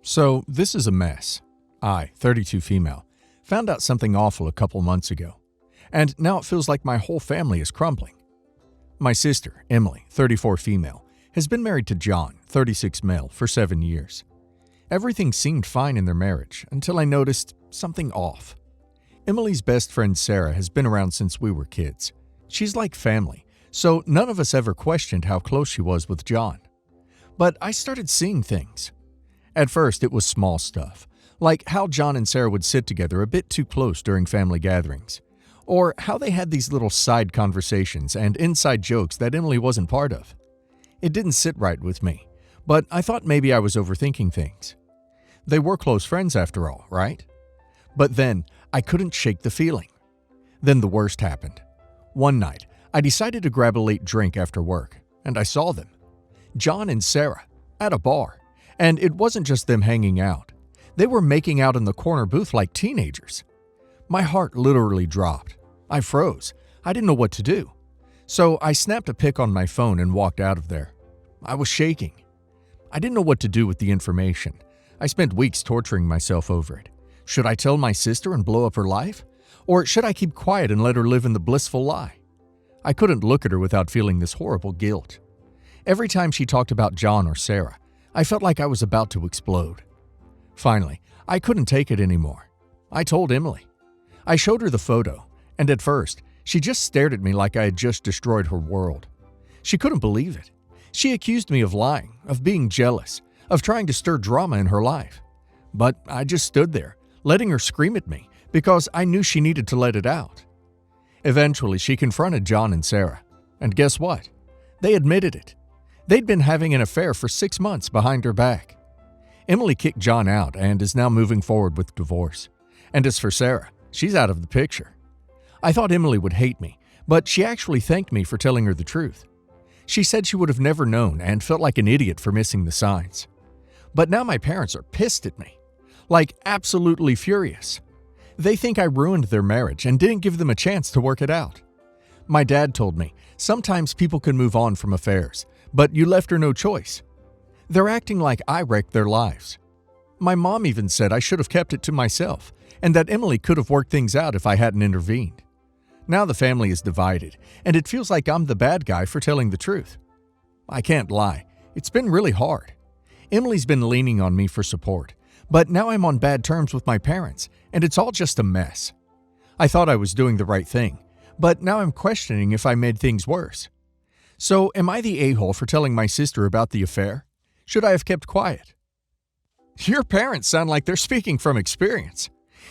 So, this is a mess. I, 32 female, found out something awful a couple months ago, and now it feels like my whole family is crumbling. My sister, Emily, 34 female, has been married to John, 36 male, for 7 years. Everything seemed fine in their marriage until I noticed something off. Emily's best friend Sarah has been around since we were kids. She's like family, so none of us ever questioned how close she was with John. But I started seeing things. At first, it was small stuff, like how John and Sarah would sit together a bit too close during family gatherings, or how they had these little side conversations and inside jokes that Emily wasn't part of. It didn't sit right with me, but I thought maybe I was overthinking things. They were close friends after all, right? But then, I couldn't shake the feeling. Then the worst happened. One night, I decided to grab a late drink after work, and I saw them. John and Sarah, at a bar. And it wasn't just them hanging out. They were making out in the corner booth like teenagers. My heart literally dropped. I froze. I didn't know what to do. So I snapped a pic on my phone and walked out of there. I was shaking. I didn't know what to do with the information. I spent weeks torturing myself over it. Should I tell my sister and blow up her life? Or should I keep quiet and let her live in the blissful lie? I couldn't look at her without feeling this horrible guilt. Every time she talked about John or Sarah, I felt like I was about to explode. Finally, I couldn't take it anymore. I told Emily. I showed her the photo, and at first, she just stared at me like I had just destroyed her world. She couldn't believe it. She accused me of lying, of being jealous, of trying to stir drama in her life. But I just stood there, letting her scream at me, because I knew she needed to let it out. Eventually, she confronted John and Sarah, and guess what? They admitted it. They'd been having an affair for 6 months behind her back. Emily kicked John out and is now moving forward with divorce. And as for Sarah, she's out of the picture. I thought Emily would hate me, but she actually thanked me for telling her the truth. She said she would have never known and felt like an idiot for missing the signs. But now my parents are pissed at me. Like absolutely furious. They think I ruined their marriage and didn't give them a chance to work it out. My dad told me, sometimes people can move on from affairs, but you left her no choice. They're acting like I wrecked their lives. My mom even said I should have kept it to myself, and that Emily could have worked things out if I hadn't intervened. Now the family is divided, and it feels like I'm the bad guy for telling the truth. I can't lie, it's been really hard. Emily's been leaning on me for support, but now I'm on bad terms with my parents, and it's all just a mess. I thought I was doing the right thing, but now I'm questioning if I made things worse. So, am I the a-hole for telling my sister about the affair? Should I have kept quiet? Your parents sound like they're speaking from experience.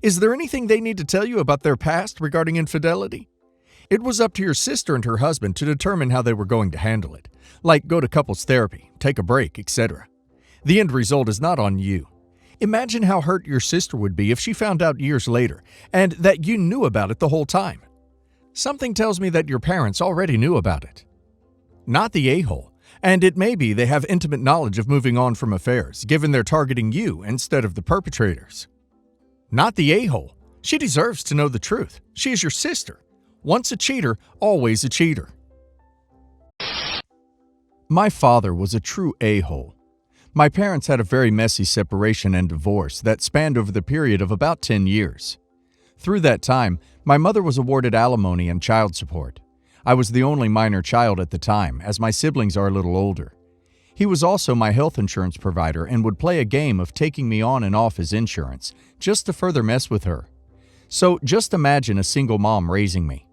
Is there anything they need to tell you about their past regarding infidelity? It was up to your sister and her husband to determine how they were going to handle it, like go to couples therapy, take a break, etc. The end result is not on you. Imagine how hurt your sister would be if she found out years later, and that you knew about it the whole time. Something tells me that your parents already knew about it. Not the a-hole, and it may be they have intimate knowledge of moving on from affairs, given they're targeting you instead of the perpetrators. Not the a-hole. She deserves to know the truth. She is your sister. Once a cheater, always a cheater. My father was a true a-hole. My parents had a very messy separation and divorce that spanned over the period of about 10 years. Through that time, my mother was awarded alimony and child support. I was the only minor child at the time, as my siblings are a little older. He was also my health insurance provider and would play a game of taking me on and off his insurance, just to further mess with her. So just imagine a single mom raising me.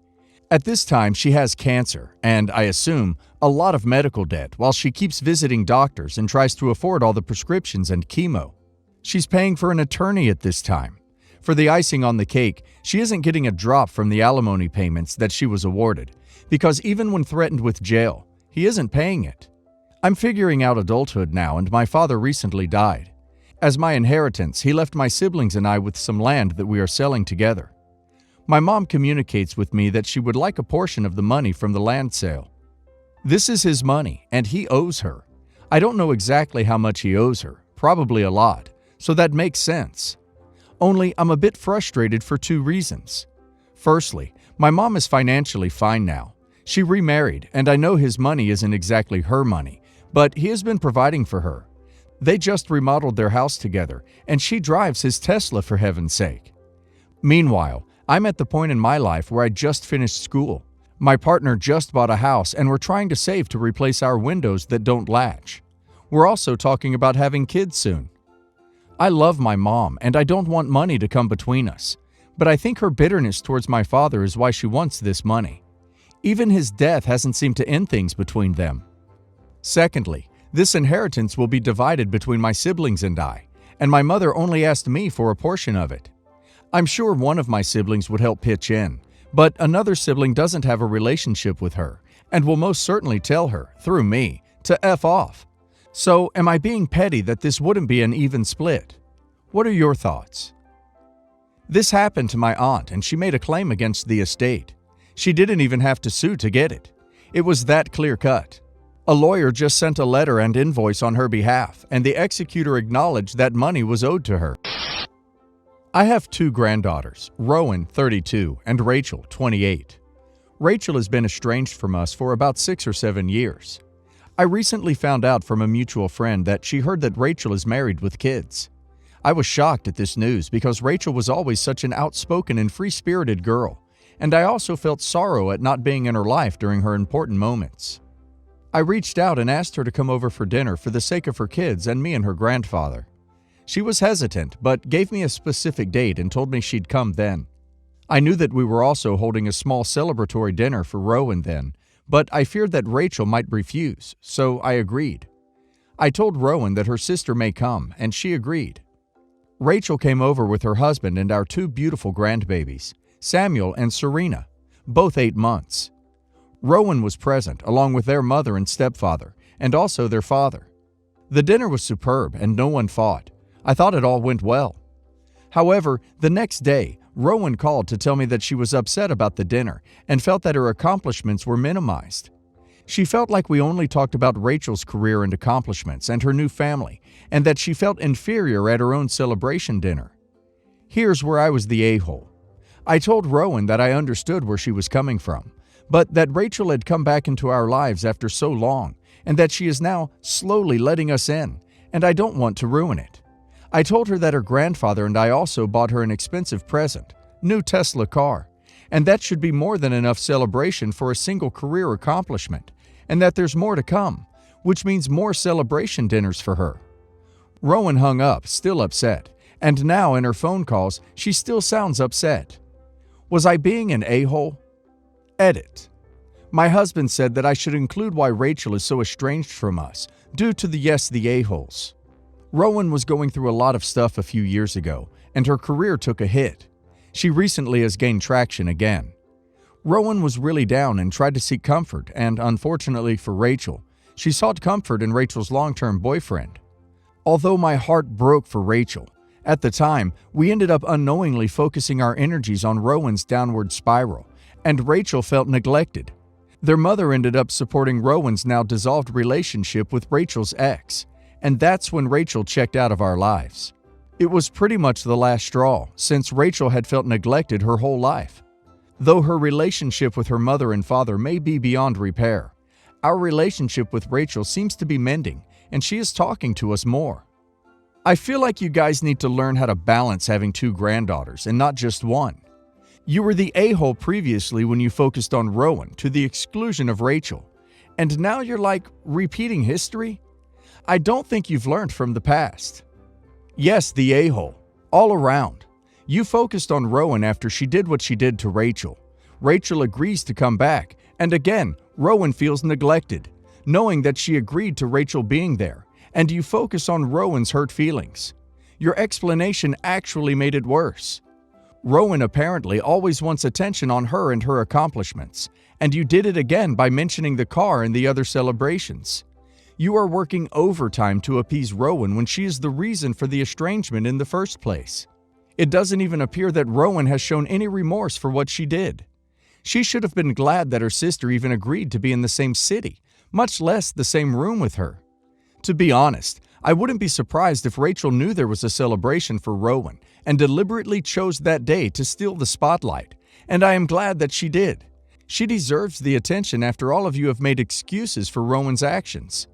At this time, she has cancer, and I assume, a lot of medical debt while she keeps visiting doctors and tries to afford all the prescriptions and chemo. She's paying for an attorney at this time. For the icing on the cake, she isn't getting a drop from the alimony payments that she was awarded, because even when threatened with jail, he isn't paying it. I'm figuring out adulthood now, and my father recently died. As my inheritance, he left my siblings and I with some land that we are selling together. My mom communicates with me that she would like a portion of the money from the land sale. This is his money, and he owes her. I don't know exactly how much he owes her, probably a lot, so that makes sense. Only I'm a bit frustrated for 2 reasons. Firstly, my mom is financially fine now. She remarried, and I know his money isn't exactly her money, but he has been providing for her. They just remodeled their house together, and she drives his Tesla for heaven's sake. Meanwhile, I'm at the point in my life where I just finished school. My partner just bought a house and we're trying to save to replace our windows that don't latch. We're also talking about having kids soon. I love my mom and I don't want money to come between us, but I think her bitterness towards my father is why she wants this money. Even his death hasn't seemed to end things between them. Secondly, this inheritance will be divided between my siblings and I, and my mother only asked me for a portion of it. I'm sure one of my siblings would help pitch in, but another sibling doesn't have a relationship with her and will most certainly tell her, through me, to F off. So, am I being petty that this wouldn't be an even split? What are your thoughts? This happened to my aunt and she made a claim against the estate. She didn't even have to sue to get it. It was that clear-cut. A lawyer just sent a letter and invoice on her behalf, and the executor acknowledged that money was owed to her. I have two granddaughters, Rowan, 32, and Rachel, 28. Rachel has been estranged from us for about 6 or 7 years. I recently found out from a mutual friend that she heard that Rachel is married with kids. I was shocked at this news because Rachel was always such an outspoken and free-spirited girl, and I also felt sorrow at not being in her life during her important moments. I reached out and asked her to come over for dinner for the sake of her kids and me and her grandfather. She was hesitant, but gave me a specific date and told me she'd come then. I knew that we were also holding a small celebratory dinner for Rowan then, but I feared that Rachel might refuse, so I agreed. I told Rowan that her sister may come, and she agreed. Rachel came over with her husband and our two beautiful grandbabies, Samuel and Serena, both 8 months. Rowan was present, along with their mother and stepfather, and also their father. The dinner was superb, and no one fought. I thought it all went well. However, the next day, Rowan called to tell me that she was upset about the dinner and felt that her accomplishments were minimized. She felt like we only talked about Rachel's career and accomplishments and her new family, and that she felt inferior at her own celebration dinner. Here's where I was the a-hole. I told Rowan that I understood where she was coming from, but that Rachel had come back into our lives after so long, and that she is now slowly letting us in, and I don't want to ruin it. I told her that her grandfather and I also bought her an expensive present, new Tesla car, and that should be more than enough celebration for a single career accomplishment, and that there's more to come, which means more celebration dinners for her. Rowan hung up, still upset, and now in her phone calls, she still sounds upset. Was I being an a-hole? Edit. My husband said that I should include why Rachel is so estranged from us, due to the a-holes. Rowan was going through a lot of stuff a few years ago, and her career took a hit. She recently has gained traction again. Rowan was really down and tried to seek comfort, and unfortunately for Rachel, she sought comfort in Rachel's long-term boyfriend. Although my heart broke for Rachel, at the time, we ended up unknowingly focusing our energies on Rowan's downward spiral, and Rachel felt neglected. Their mother ended up supporting Rowan's now dissolved relationship with Rachel's ex, and that's when Rachel checked out of our lives. It was pretty much the last straw, since Rachel had felt neglected her whole life. Though her relationship with her mother and father may be beyond repair, our relationship with Rachel seems to be mending, and she is talking to us more. I feel like you guys need to learn how to balance having 2 granddaughters and not just one. You were the a-hole previously when you focused on Rowan to the exclusion of Rachel, and now you're like repeating history? I don't think you've learned from the past. Yes, the a-hole, all around. You focused on Rowan after she did what she did to Rachel. Rachel agrees to come back, and again, Rowan feels neglected, knowing that she agreed to Rachel being there, and you focus on Rowan's hurt feelings. Your explanation actually made it worse. Rowan apparently always wants attention on her and her accomplishments, and you did it again by mentioning the car and the other celebrations. You are working overtime to appease Rowan when she is the reason for the estrangement in the first place. It doesn't even appear that Rowan has shown any remorse for what she did. She should have been glad that her sister even agreed to be in the same city, much less the same room with her. To be honest, I wouldn't be surprised if Rachel knew there was a celebration for Rowan and deliberately chose that day to steal the spotlight, and I am glad that she did. She deserves the attention after all of you have made excuses for Rowan's actions.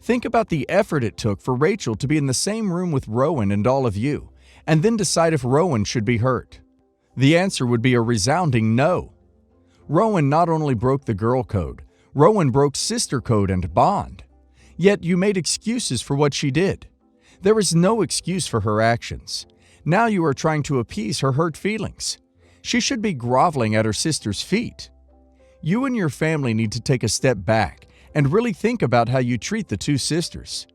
Think about the effort it took for Rachel to be in the same room with Rowan and all of you, and then decide if Rowan should be hurt. The answer would be a resounding no. Rowan not only broke the girl code, Rowan broke sister code and bond. Yet you made excuses for what she did. There is no excuse for her actions. Now you are trying to appease her hurt feelings. She should be groveling at her sister's feet. You and your family need to take a step back and really think about how you treat the two sisters.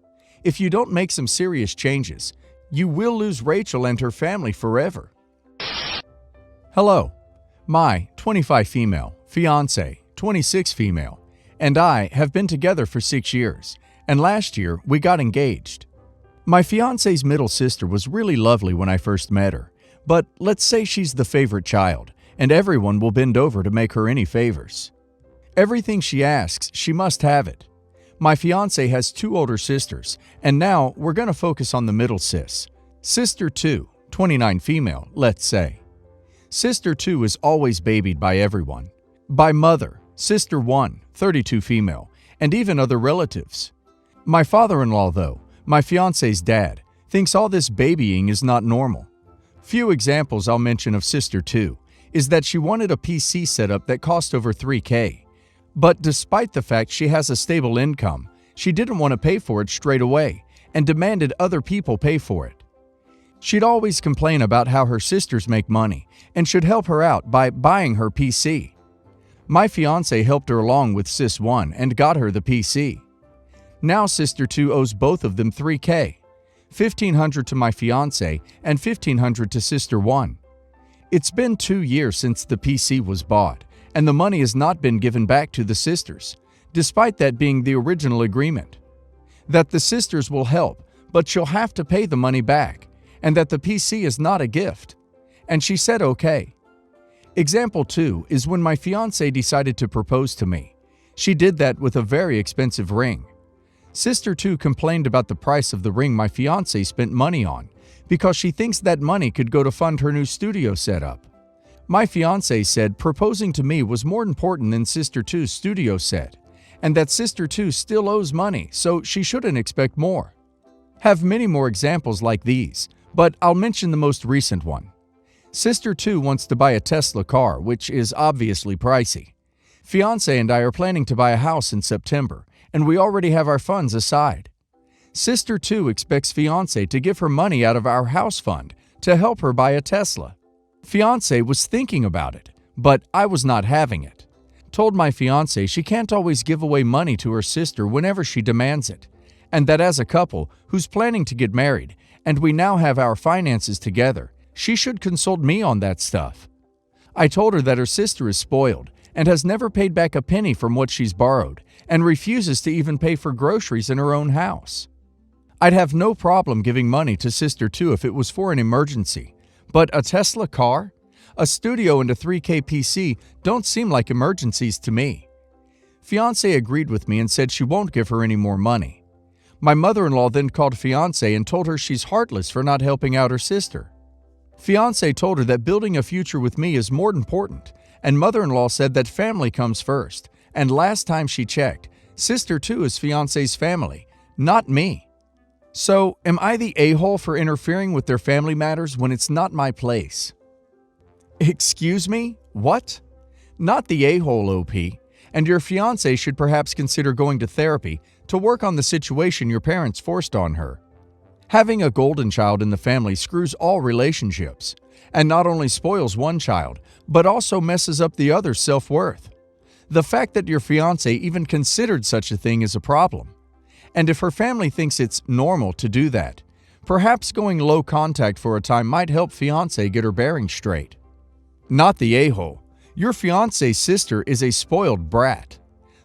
If you don't make some serious changes, you will lose Rachel and her family forever. Hello, my 25 female, fiance, 26 female, and I have been together for 6 years, and last year we got engaged. My fiance's middle sister was really lovely when I first met her, but let's say she's the favorite child, and everyone will bend over to make her any favors. Everything she asks, she must have it. My fiance has 2 older sisters, and now we're going to focus on the middle sis. Sister 2, 29 female, let's say. Sister 2 is always babied by everyone. By mother, Sister 1, 32 female, and even other relatives. My father-in-law, though, my fiance's dad, thinks all this babying is not normal. Few examples I'll mention of Sister 2 is that she wanted a PC setup that cost over $3,000. But despite the fact she has a stable income, she didn't want to pay for it straight away and demanded other people pay for it. She'd always complain about how her sisters make money and should help her out by buying her PC. My fiance helped her along with Sis 1 and got her the PC. Now Sister 2 owes both of them $3,000, $1,500 to my fiance and $1,500 to Sister 1. It's been 2 years since the PC was bought, and the money has not been given back to the sisters, despite that being the original agreement. That the sisters will help, but she'll have to pay the money back, and that the PC is not a gift. And she said okay. Example 2 is when my fiancé decided to propose to me. She did that with a very expensive ring. Sister 2 complained about the price of the ring my fiancé spent money on because she thinks that money could go to fund her new studio setup. My fiancé said proposing to me was more important than Sister 2's studio set, and that Sister 2 still owes money, so she shouldn't expect more. Have many more examples like these, but I'll mention the most recent one. Sister 2 wants to buy a Tesla car, which is obviously pricey. Fiancé and I are planning to buy a house in September, and we already have our funds aside. Sister 2 expects fiancé to give her money out of our house fund to help her buy a Tesla. Fiancé was thinking about it, but I was not having it. Told my fiancé she can't always give away money to her sister whenever she demands it, and that as a couple who's planning to get married, and we now have our finances together, she should consult me on that stuff. I told her that her sister is spoiled and has never paid back a penny from what she's borrowed and refuses to even pay for groceries in her own house. I'd have no problem giving money to Sister 2 if it was for an emergency, but a Tesla car, a studio, and a $3,000 PC don't seem like emergencies to me. Fiancé agreed with me and said she won't give her any more money. My mother-in-law then called fiancé and told her she's heartless for not helping out her sister. Fiancé told her that building a future with me is more important, and mother-in-law said that family comes first, and last time she checked, Sister 2 is fiancé's family, not me. So, am I the a-hole for interfering with their family matters when it's not my place? Excuse me? What? Not the a-hole, OP, and your fiancé should perhaps consider going to therapy to work on the situation your parents forced on her. Having a golden child in the family screws all relationships, and not only spoils one child, but also messes up the other's self-worth. The fact that your fiancé even considered such a thing is a problem. And if her family thinks it's normal to do that, perhaps going low contact for a time might help fiancé get her bearings straight. Not the a-hole. Your fiancé's sister is a spoiled brat.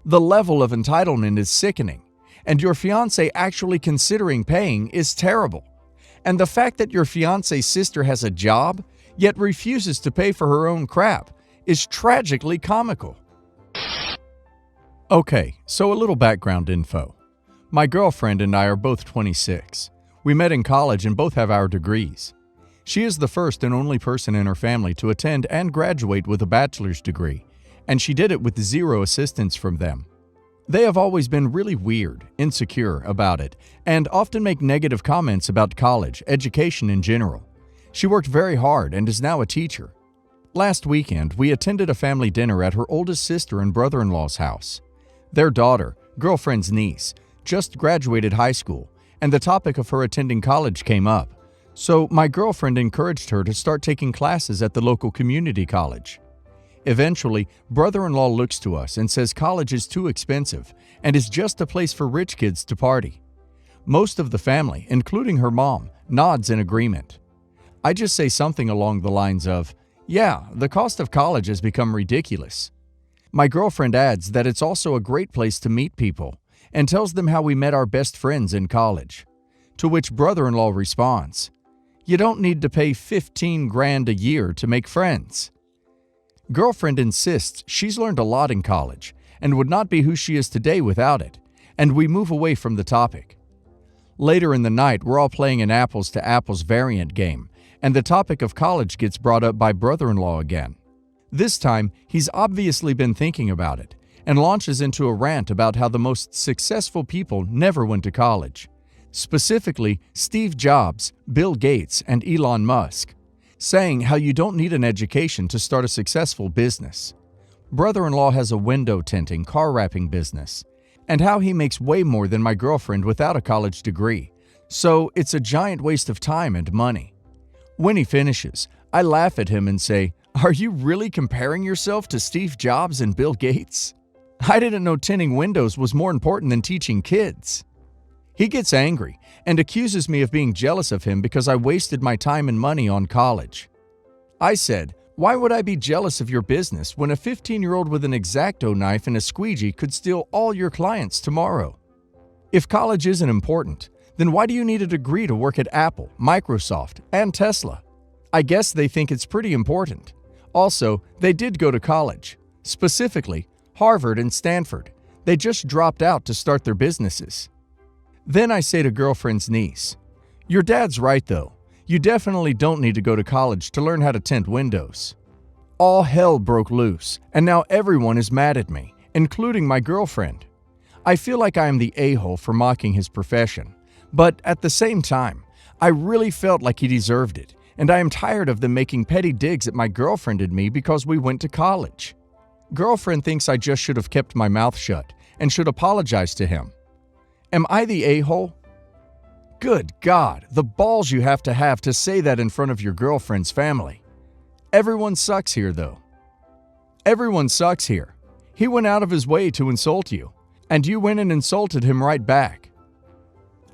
The level of entitlement is sickening, and your fiancé actually considering paying is terrible. And the fact that your fiancé's sister has a job, yet refuses to pay for her own crap, is tragically comical. Okay, so a little background info. My girlfriend and I are both 26. We met in college and both have our degrees. She is the first and only person in her family to attend and graduate with a bachelor's degree, and she did it with zero assistance from them. They have always been really weird, insecure about it, and often make negative comments about college, education in general. She worked very hard and is now a teacher. Last weekend, we attended a family dinner at her oldest sister and brother-in-law's house. Their daughter, girlfriend's niece, just graduated high school, and the topic of her attending college came up. So my girlfriend encouraged her to start taking classes at the local community college. Eventually, brother-in-law looks to us and says college is too expensive and is just a place for rich kids to party. Most of the family, including her mom, nods in agreement. I just say something along the lines of, "Yeah, the cost of college has become ridiculous." My girlfriend adds that it's also a great place to meet people and tells them how we met our best friends in college. To which brother-in-law responds, "You don't need to pay 15 grand a year to make friends." Girlfriend insists she's learned a lot in college and would not be who she is today without it, and we move away from the topic. Later in the night, we're all playing an apples to apples variant game, and the topic of college gets brought up by brother-in-law again. This time, he's obviously been thinking about it and launches into a rant about how the most successful people never went to college. Specifically, Steve Jobs, Bill Gates, and Elon Musk, saying how you don't need an education to start a successful business. Brother-in-law has a window tinting, car wrapping business, and how he makes way more than my girlfriend without a college degree, so it's a giant waste of time and money. When he finishes, I laugh at him and say, "Are you really comparing yourself to Steve Jobs and Bill Gates? I didn't know tinting windows was more important than teaching kids." He gets angry and accuses me of being jealous of him because I wasted my time and money on college. I said, "Why would I be jealous of your business when a 15-year-old with an X-Acto knife and a squeegee could steal all your clients tomorrow? If college isn't important, then why do you need a degree to work at Apple, Microsoft, and Tesla? I guess they think it's pretty important." Also, they did go to college, specifically Harvard and Stanford. They just dropped out to start their businesses. Then I say to girlfriend's niece, "Your dad's right though. You definitely don't need to go to college to learn how to tint windows." All hell broke loose, and now everyone is mad at me, including my girlfriend. I feel like I am the a-hole for mocking his profession, but at the same time, I really felt like he deserved it, and I am tired of them making petty digs at my girlfriend and me because we went to college. Girlfriend thinks I just should have kept my mouth shut and should apologize to him. Am I the a-hole? Good God, the balls you have to say that in front of your girlfriend's family. Everyone sucks here, though. Everyone sucks here. He went out of his way to insult you, and you went and insulted him right back.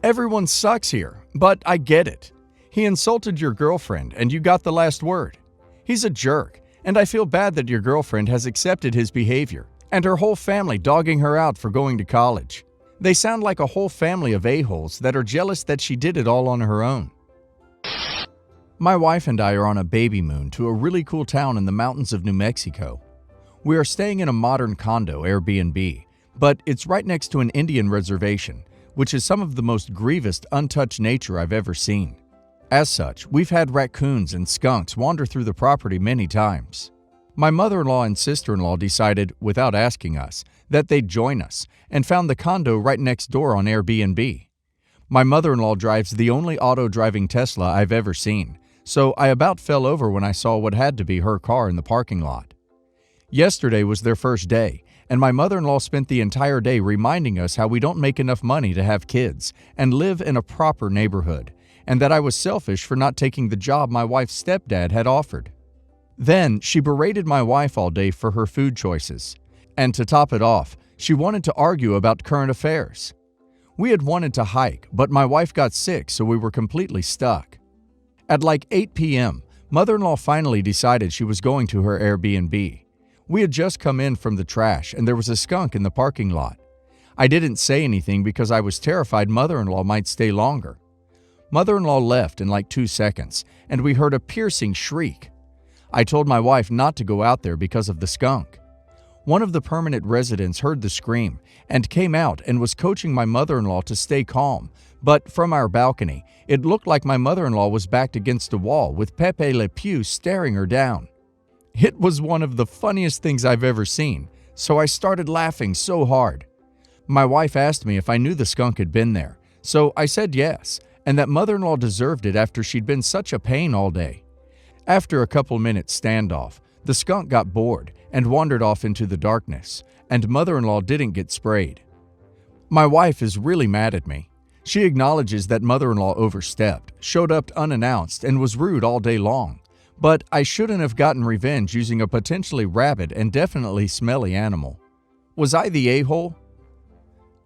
Everyone sucks here, but I get it. He insulted your girlfriend, and you got the last word. He's a jerk, and I feel bad that your girlfriend has accepted his behavior, and her whole family dogging her out for going to college. They sound like a whole family of a-holes that are jealous that she did it all on her own. My wife and I are on a babymoon to a really cool town in the mountains of New Mexico. We are staying in a modern condo Airbnb, but it's right next to an Indian reservation, which is some of the most grievous, untouched nature I've ever seen. As such, we've had raccoons and skunks wander through the property many times. My mother-in-law and sister-in-law decided, without asking us, that they'd join us and found the condo right next door on Airbnb. My mother-in-law drives the only auto-driving Tesla I've ever seen, so I about fell over when I saw what had to be her car in the parking lot. Yesterday was their first day, and my mother-in-law spent the entire day reminding us how we don't make enough money to have kids and live in a proper neighborhood, and that I was selfish for not taking the job my wife's stepdad had offered. Then she berated my wife all day for her food choices, and to top it off, she wanted to argue about current affairs. We had wanted to hike, but my wife got sick, so we were completely stuck. At like 8 p.m., mother-in-law finally decided she was going to her Airbnb. We had just come in from the trash, and there was a skunk in the parking lot. I didn't say anything because I was terrified mother-in-law might stay longer. Mother-in-law left in like 2 seconds, and we heard a piercing shriek. I told my wife not to go out there because of the skunk. One of the permanent residents heard the scream and came out and was coaching my mother-in-law to stay calm, but from our balcony, it looked like my mother-in-law was backed against a wall with Pepe Le Pew staring her down. It was one of the funniest things I've ever seen, so I started laughing so hard. My wife asked me if I knew the skunk had been there, so I said yes, and that mother-in-law deserved it after she'd been such a pain all day. After a couple minutes standoff, the skunk got bored and wandered off into the darkness, and mother-in-law didn't get sprayed. My wife is really mad at me. She acknowledges that mother-in-law overstepped, showed up unannounced, and was rude all day long. But I shouldn't have gotten revenge using a potentially rabid and definitely smelly animal. Was I the a-hole?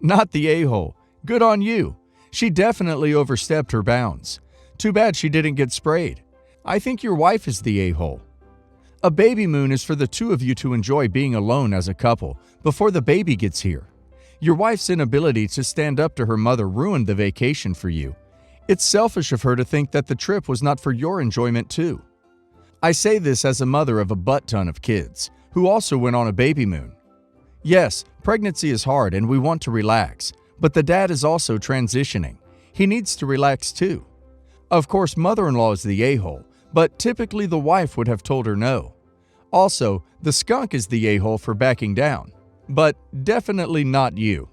Not the a-hole. Good on you. She definitely overstepped her bounds. Too bad she didn't get sprayed. I think your wife is the a-hole. A baby moon is for the two of you to enjoy being alone as a couple before the baby gets here. Your wife's inability to stand up to her mother ruined the vacation for you. It's selfish of her to think that the trip was not for your enjoyment too. I say this as a mother of a butt-ton of kids, who also went on a baby moon. Yes, pregnancy is hard and we want to relax, but the dad is also transitioning. He needs to relax too. Of course, mother-in-law is the a-hole, but typically the wife would have told her no. Also, the skunk is the a-hole for backing down. But definitely not you.